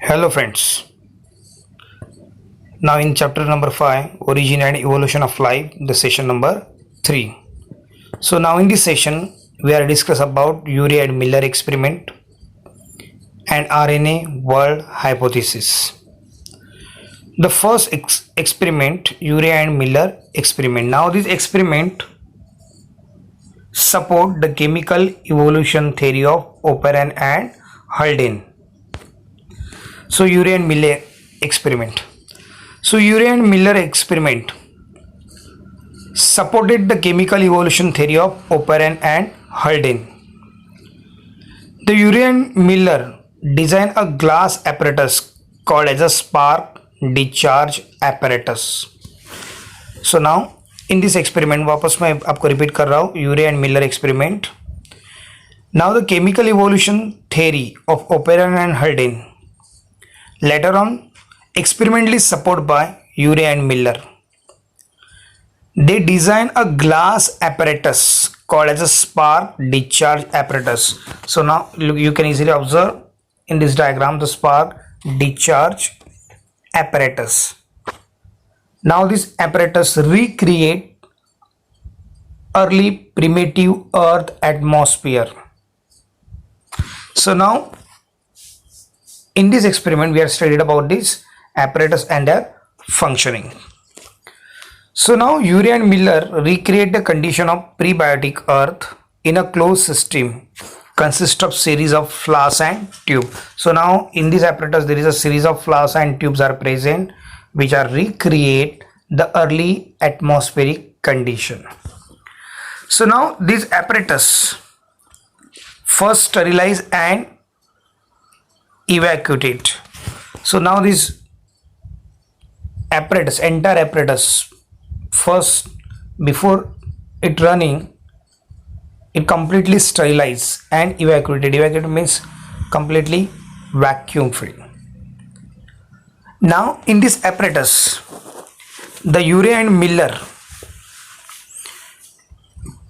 Hello friends. Now in chapter number 5, Origin and Evolution of Life, the session number 3. So now in this session we are discuss about Urey and Miller experiment and RNA world hypothesis. The first experiment, Urey and Miller experiment. Now this experiment support the chemical evolution theory of Oparin and Haldane. So Urey and Miller experiment. So Urey and Miller experiment supported the chemical evolution theory of Oparin and Haldane. The Urey and Miller designed a glass apparatus called as a spark discharge apparatus. So now in this experiment, वापस मैं आपको repeat कर रहा हूँ, Urey and Miller experiment. Now the chemical evolution theory of Oparin and Haldane later on experimentally supported by Urey and Miller. They design a glass apparatus called as a spark discharge apparatus. So now you can easily observe in this diagram the spark discharge apparatus. Now this apparatus recreate early primitive earth atmosphere. So now in this experiment we are studied about this apparatus and their functioning. So now Urey and Miller recreate the condition of prebiotic earth in a closed system consists of series of flask and tube. So now in this apparatus there is a series of flasks and tubes are present which are recreate the early atmospheric condition. So now this apparatus first sterilize and evacuate it. So now this apparatus, entire apparatus, first before it running, it completely sterilize and evacuated. Evacuated means completely vacuum free. Now in this apparatus, the Urey and Miller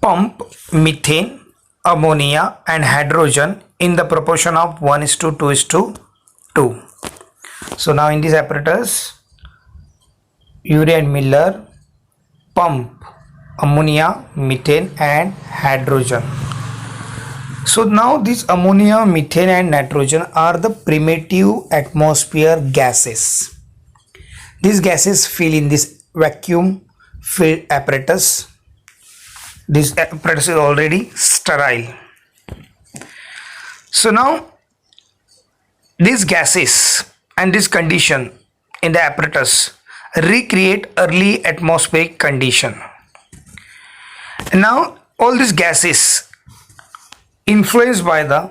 pump methane, ammonia and hydrogen in the proportion of 1:2:2. So now in this apparatus, Urey and Miller pump ammonia, methane and hydrogen. So now this ammonia, methane and nitrogen are the primitive atmosphere gases. These gases fill in this vacuum filled apparatus. This apparatus is already sterile. So now these gases and this condition in the apparatus recreate early atmospheric condition. And now all these gases influenced by the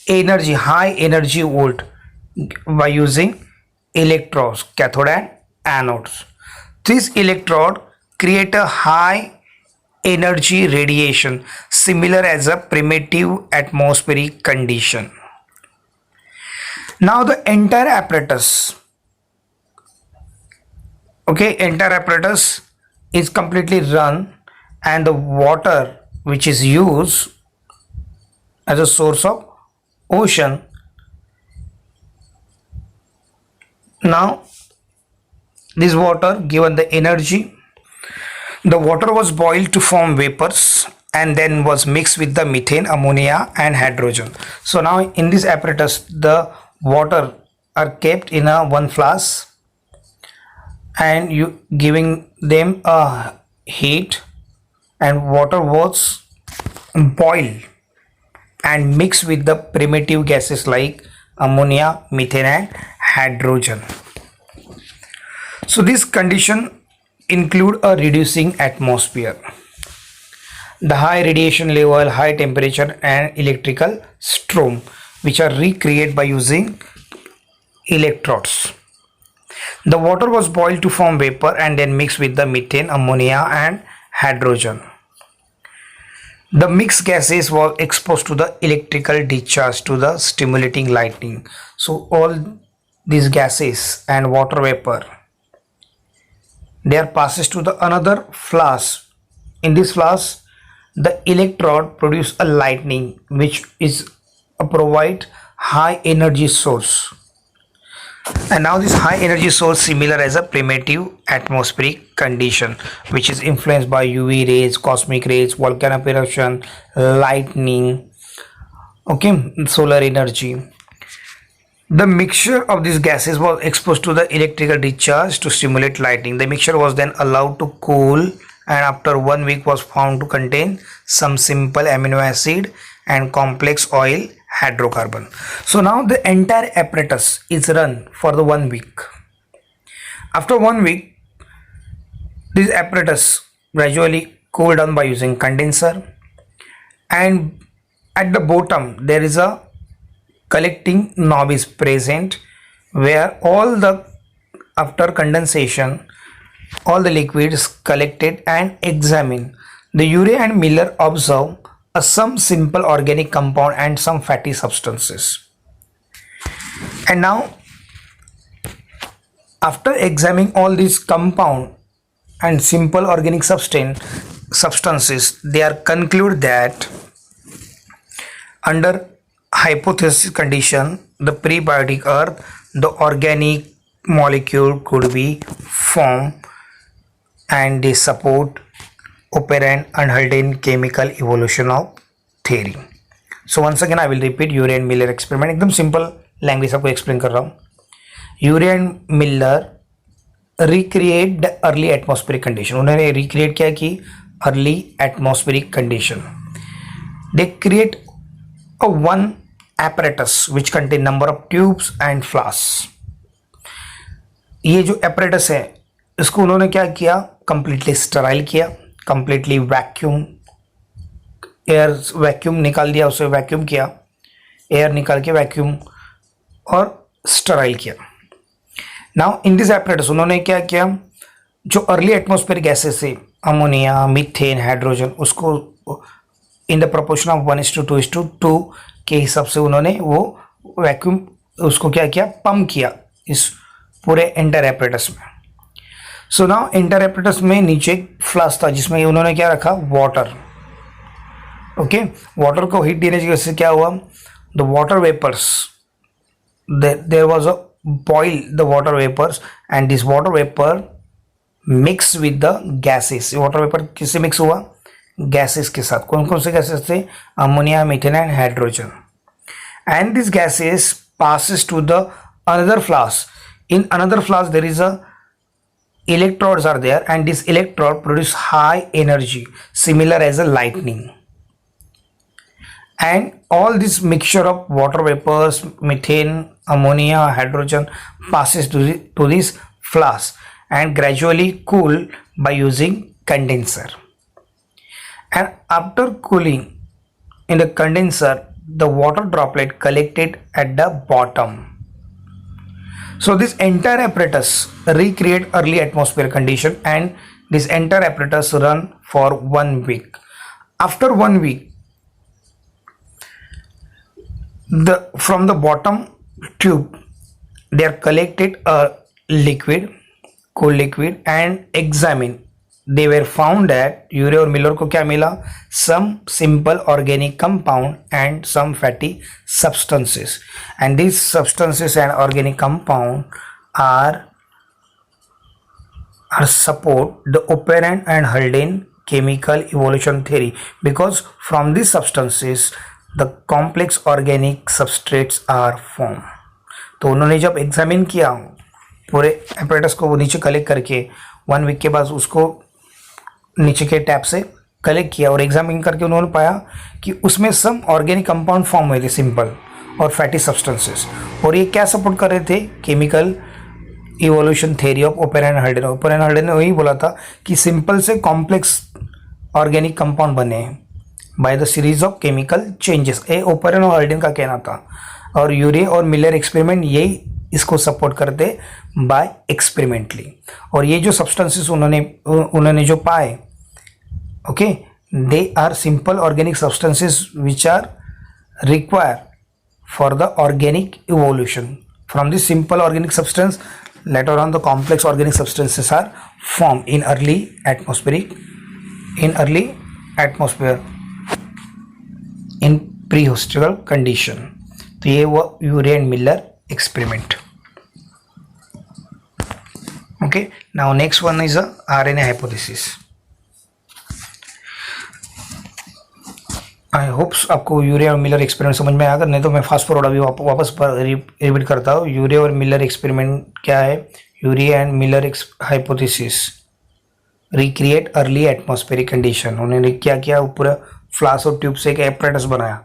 energy, high energy volt by using electrodes, cathode and anodes. This electrode create a high energy radiation similar as a primitive atmospheric condition. Now the entire apparatus, entire apparatus is completely run and the water which is used as a source of ocean. Now this water given the energy, the water was boiled to form vapors and then was mixed with the methane, ammonia and hydrogen. So now in this apparatus the water are kept in a one flask and you giving them a heat and water was boiled and mixed with the primitive gases like ammonia, methane and hydrogen. So this condition include a reducing atmosphere, the high radiation level, high temperature and electrical storm which are recreated by using electrodes. The water was boiled to form vapor and then mixed with the methane, ammonia and hydrogen. The mixed gases were exposed to the electrical discharge to the stimulating lightning. So all these gases and water vapor, they are passes to the another flask. In this flask the electrode produce a lightning which is a provide high energy source. And now this high energy source similar as a primitive atmospheric condition which is influenced by UV rays, cosmic rays, volcanic eruption, lightning, okay, solar energy. The mixture of these gases was exposed to the electrical discharge to stimulate lightning. The mixture was then allowed to cool and after 1 week was found to contain some simple amino acid and complex oil hydrocarbon. So now the entire apparatus is run for the 1 week. After 1 week, this apparatus gradually cooled down by using condenser, and at the bottom there is a collecting knob is present where all the after condensation all the liquids collected and examined. The Urey and Miller observe some simple organic compound and some fatty substances. And now after examining all these compound and simple organic substances, they are conclude that under hypothesis condition, the prebiotic earth, the organic molecule could be formed and they support operant and Haldane chemical evolution of theory. So once again I will repeat Urey and Miller experiment. एकदम simple language आपको explain कर रहा हूँ. Urey and Miller recreate the early atmospheric condition. उन्होंने recreate क्या की early atmospheric condition. They create a one apparatus which contain number of tubes and flasks. ये जो apparatus है इसको उन्होंने क्या किया, completely sterile किया, completely वैक्यूम निकाल दिया, उसे वैक्यूम किया, एयर निकाल के वैक्यूम और स्टराइल किया. नाउ इन दिस एपरेटस उन्होंने क्या किया, जो अर्ली एटमॉस्फेयर गैसेस है अमोनिया, मीथेन, हाइड्रोजन, उसको इन द प्रोपोर्शन ऑफ 1:2:2 के हिसाब से उन्होंने वो वैक्यूम उसको क्या किया, पंप किया इस पूरे एंटर एपरेटस में. सो नाउ एंटर एपरेटस में नीचे एक फ्लास्क था जिसमें उन्होंने क्या रखा, वाटर. ओके, वाटर को हीट देने की वजह से क्या हुआ, the water vapours, there was a boil the water vapours and this water vapour mix with the gases. Water vapour किससे मिक्स हुआ, गैसेस के साथ. कौन कौन से गैसेस थे, ammonia, methane and hydrogen. And this gases passes to the another flask. In another flask there is a electrodes are there and this electrode produce high energy similar as a lightning. And all this mixture of water vapors, methane, ammonia, hydrogen passes to this flask and gradually cool by using condenser. And after cooling in the condenser, the water droplet collected at the bottom. So this entire apparatus recreate early atmosphere condition and this entire apparatus run for 1 week. After 1 week, from the bottom tube they are collected a liquid, cool liquid, and examined. They were found that Urey और Miller को क्या मिला, some simple organic compound and some fatty substances, and these substances and organic compound are support the operant and Haldane chemical evolution theory, because from these substances the complex organic substrates are formed. तो उन्होंने जब examine किया पूरे apparatus को, वो नीचे collect करके 1 week के बाद उसको नीचे के टैप से कलेक्ट किया और एग्जामिन करके उन्होंने पाया कि उसमें सम ऑर्गेनिक कंपाउंड फॉर्म हुए थे, सिंपल और फैटी सब्सटेंसेस. और ये क्या सपोर्ट कर रहे थे, chemical evolution theory of Oparin Haldane. Oparin Haldane ने वही बोला था कि सिंपल से कॉम्प्लेक्स ऑर्गेनिक कंपाउंड बने हैं by the series of chemical changes. ये ओपेरन और हल्डेन का कहना था और यूरे और मिलर एक्सपेरिमेंट यही इसको सपोर्ट करते बाय एक्सपेरिमेंटली. और ये जो सब्सटेंसेस उन्होंने जो पाए, okay, they are simple organic substances which are require for the organic evolution. From this simple organic substance later on the complex organic substances are formed in early atmosphere in prehistoric condition. तो ये हुआ Urey and Miller experiment. Okay, now next one is a RNA hypothesis. I hopes आपको Urey और Miller experiment समझ में आएगा, नहीं तो मैं फास्ट फॉरवर्ड अभी वापस रिपीट करता हूँ. यूरे और मिलर एक्सपेरिमेंट क्या है? Urey and Miller hypothesis recreate early atmospheric condition. उन्होंने क्या किया? पूरा फ्लास्क और ट्यूब से एक एपरेटस बनाया.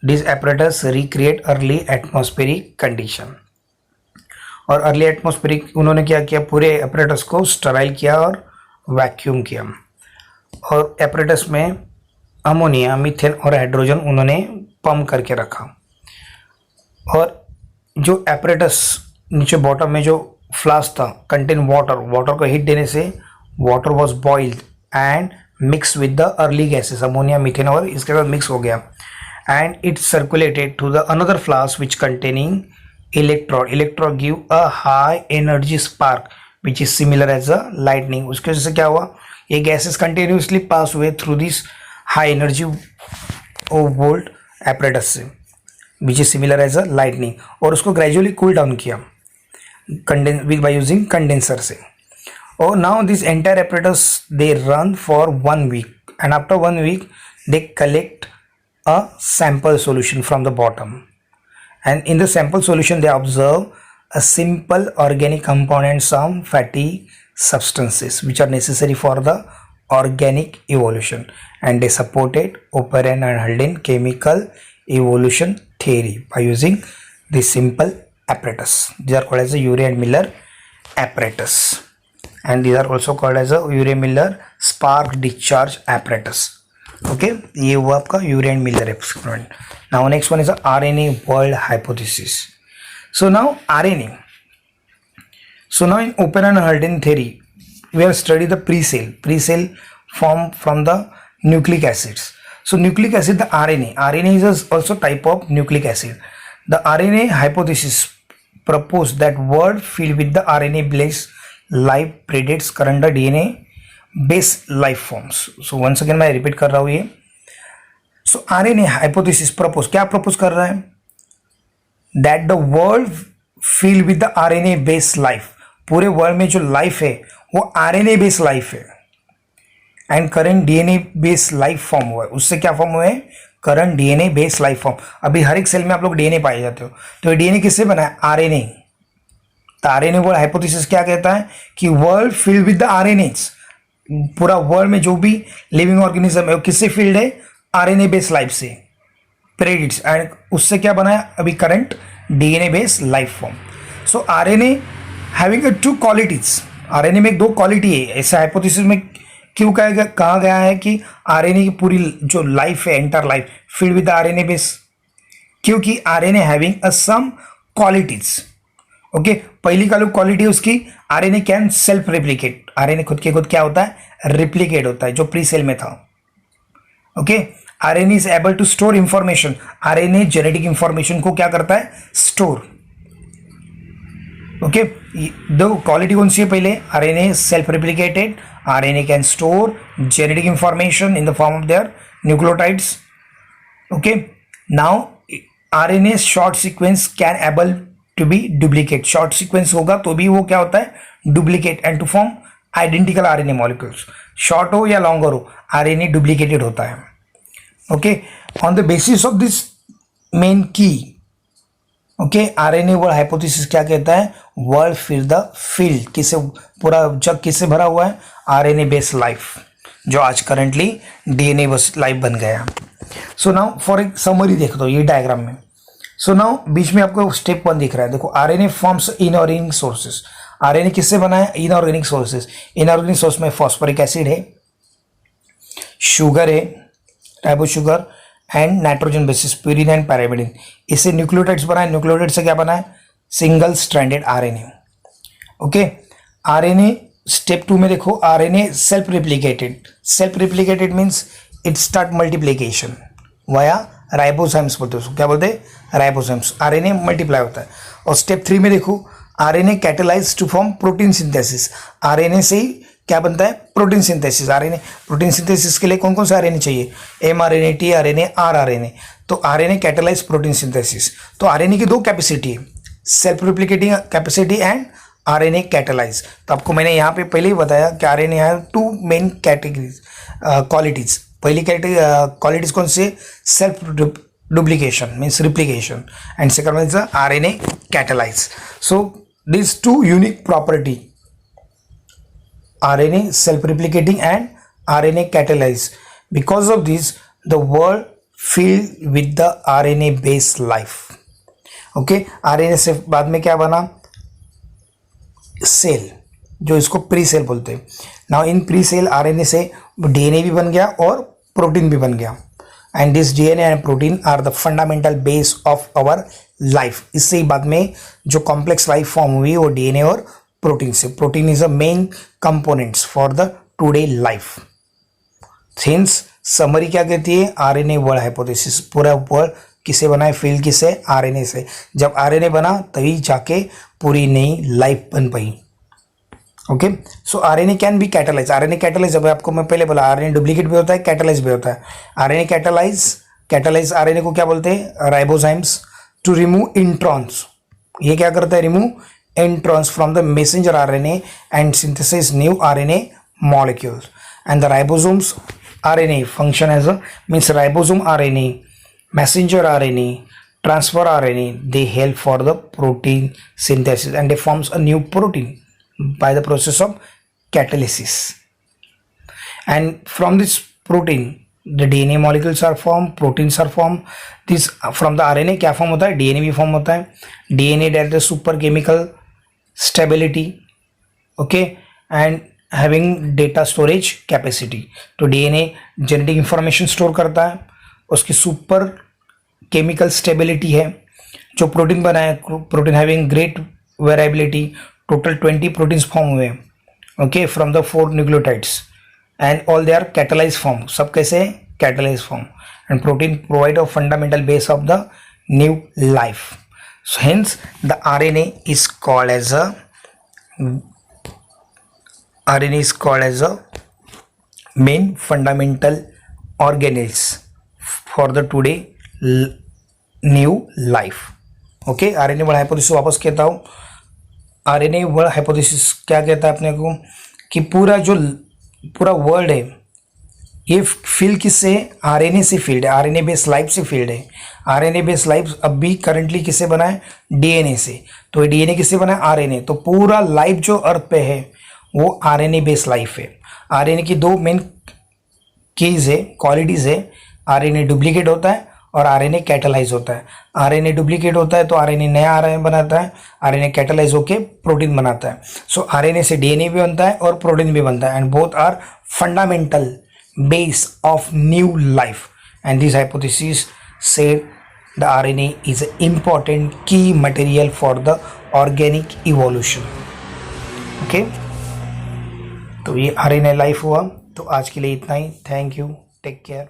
This apparatus recreate early atmospheric condition. और अर्ली एटमॉस्फेरिक उन्होंने क्या किया? पूरे एपरेटस को स्टराइल किया और वैक्यूम किया. और एपरेटस में अमोनिया, मीथेन और हाइड्रोजन उन्होंने पंप करके रखा. और जो एपरेटस नीचे बॉटम में जो फ्लास्क था कंटेन वाटर को हीट देने से water was boiled and mix with the early gases ammonia, methane और इसके बाद मिक्स हो गया. And it circulated to the another flask which containing electron give a high energy spark which is similar as a lightning. उसके वजह से क्या हुआ? ये गैसेस कंटिन्यूसली पास हुए through this high energy volt apparatus से which is similar as a lightning. और उसको ग्रेजुअली कूल डाउन किया बाय यूजिंग कंडेंसर से. और now this entire apparatus they run for 1 week and after 1 week they collect a sample solution from the bottom, and in the sample solution they observe a simple organic compound and some fatty substances which are necessary for the organic evolution, and they supported Oparin and Haldane chemical evolution theory by using this simple apparatus. These are called as the Urey and Miller apparatus, and these are also called as a Urey Miller spark discharge apparatus. Okay, ये हुआ आपका Urey and Miller experiment. Now next one is RNA world hypothesis. So now RNA. So now in Oparin and Haldane theory we have study the pre cell form from the nucleic acids. So nucleic acid the RNA is also type of nucleic acid. The RNA hypothesis proposed that world filled with the RNA based life predates current DNA base life forms. So once again मैं repeat कर रहा हूँ ये. So RNA hypothesis propose क्या propose कर रहा है? That the world feel with the RNA based life. पूरे वर्ल्ड में जो लाइफ है वो आरएनए बेस्ड लाइफ है. And current DNA based life form हुआ है. उससे क्या फॉर्म हुआ है? Current DNA based life form. अभी हर एक सेल में आप लोग डीएनए पाए जाते हो, तो ये डीएनए किससे बना है? आरएनए. तो आरएनए वर्ल्ड हाइपोथेसिस क्या कहता है कि world feel with the RNS. पूरा वर्ल्ड में जो भी लिविंग ऑर्गेनिज्म है वो किससे फील्ड है? आरएनए बेस्ड लाइफ से प्रेडिट्स. एंड उससे क्या बना है? अभी current DNA based life form. सो आरएनए हैविंग 2 क्वालिटीज. आरएनए में 2 क्वालिटी है. ऐसा हाइपोथेसिस में क्यों कहा गया है कि आरएनए की पूरी जो लाइफ है entire life field with RNA based? क्योंकि RNA having a some qualities. Okay, पहली क्वालिटी उसकी RNA can self replicate. RNA खुद के खुद क्या होता है? रेप्लिकेट होता है, जो प्री सेल में था. Okay, RNA is able to store information. RNA genetic information को क्या करता है? स्टोर. ओके, दो क्वालिटी कौन सी है? पहले RNA self replicated. RNA can store genetic information in the form of their nucleotides. Okay, now RNA short sequence can able to be duplicate. Short sequence होगा तो भी वो क्या होता है? Duplicate. And to form identical RNA molecules. Short हो या longer हो, आरएनए डुप्लीकेटेड होता है. Okay, on the basis of this main key, okay, RNA world hypothesis क्या कहता है? World fill the field. किससे पूरा जग किससे भरा हुआ है? आरएनए बेस्ड लाइफ, जो आज करंटली डीएनए बेस्ड लाइफ बन गया. सो नाउ फॉर एक समरी देख दो ये डायग्राम में. सो नाउ बीच में आपको स्टेप 1 दिख रहा है. देखो, RNA forms inorganic sources. RNA किससे बना है? Inorganic sources. इनऑर्गेनिक सोर्स में फॉस्फोरिक एसिड है, शुगर है, ribo sugar and nitrogen bases purine and pyrimidine. इससे न्यूक्लियोटाइड्स बना है. न्यूक्लियोटाइड से क्या बना है? Single stranded RNA. Okay, RNA step 2 में देखो, RNA self replicated. Self replicated means it start multiplication via ribosomes बोलते हैं. क्या बोलते हैं? राइबोसोम्स. आरएनए मल्टीप्लाई होता है. और स्टेप 3 में देखो, RNA catalyse to form protein synthesis. RNA से ही क्या बनता है? Protein synthesis. RNA protein synthesis के लिए कौन कौन सा आरएनए चाहिए? MRNA, tRNA, rRNA. तो आरएनए कैटेलाइज प्रोटीन सिंथेसिस. तो आरएनए की 2 कैपेसिटी है, self replicating capacity and RNA catalyse. तो आपको मैंने यहाँ पे पहले ही बताया कि RNA have two main categories qualities. पहली क्वालिटीज कौन सी? Self duplication means replication, and second one is RNA catalyse. So these two unique property, RNA self-replicating and RNA catalyze. Because of this, the world filled with the RNA-based life. Okay, RNA से बाद में क्या बना? Cell, जो इसको pre cell बोलते हैं. Now in pre cell RNA से डीएनए भी बन गया और प्रोटीन भी बन गया. And this DNA and protein are the fundamental base of our life. इससे ही बाद में जो कॉम्प्लेक्स लाइफ फॉर्म हुई वो डीएनए और प्रोटीन से. Protein is a main components for the today life. Since summary क्या कहती है? RNA world hypothesis. पूरा वर्ल्ड किसे बना है? फील्ड किसे? आरएनए से. जब आरएनए बना तभी जाके पूरी नई लाइफ बन पाई. Okay, so RNA can be catalyse. RNA catalyse, जब आपको मैं पहले बोला आरएनए डुप्लीकेट भी होता है, कैटालाइज भी होता है. आरएनए कैटालाइज आरएनए को क्या बोलते हैं? Ribozymes to remove introns. ये क्या करता है? Remove introns from the messenger RNA and synthesise new RNA molecules. And the ribosomes RNA function as a means ribosome RNA, messenger RNA, transfer RNA, they help for the protein synthesis and they forms a new protein by the process of catalysis. And from this protein, the DNA molecules are formed, proteins are formed. This from the RNA क्या form होता है? DNA भी form होता है. DNA that the super chemical stability, okay, and having data storage capacity. तो DNA genetic information store करता है, उसकी सुपर केमिकल स्टेबिलिटी है. जो प्रोटीन बना है, protein having great variability, total 20 proteins form हुए. Okay, from the 4 nucleotides and all they are catalyse form. सब कैसे? Catalyse form. And protein provide a fundamental base of the new life. So hence the RNA is called as a main fundamental organelles for the today new life. Okay, RNA world hypothesis वापस कहता हूँ. RNA world hypothesis क्या कहता है अपने को? कि पूरा वर्ल्ड है ये फील्ड किससे? आरएनए से फील्ड है, आरएनए बेस्ड लाइफ से फील्ड है. आरएनए बेस्ड लाइफ अभी करंटली किससे बना है? डीएनए से. तो ये डीएनए किससे बना है? आरएनए. तो पूरा लाइफ जो अर्थ पे है वो आरएनए बेस्ड लाइफ है. आरएनए की दो मेन कीज है, क्वालिटीज है. आरएनए डुप्लीकेट होता है और आरएनए कैटालाइज होता है. आरएनए डुप्लीकेट होता है तो आरएनए नया आरएनए बनाता है, आरएनए कैटालाइज होके प्रोटीन बनाता है. सो आरएनए से डीएनए भी बनता है और प्रोटीन भी बनता है. And both are fundamental base of new life. And this hypothesis said the RNA is a important key material for the organic evolution. Okay, तो ये आरएनए लाइफ हुआ. तो आज के लिए इतना ही. Thank you, take care.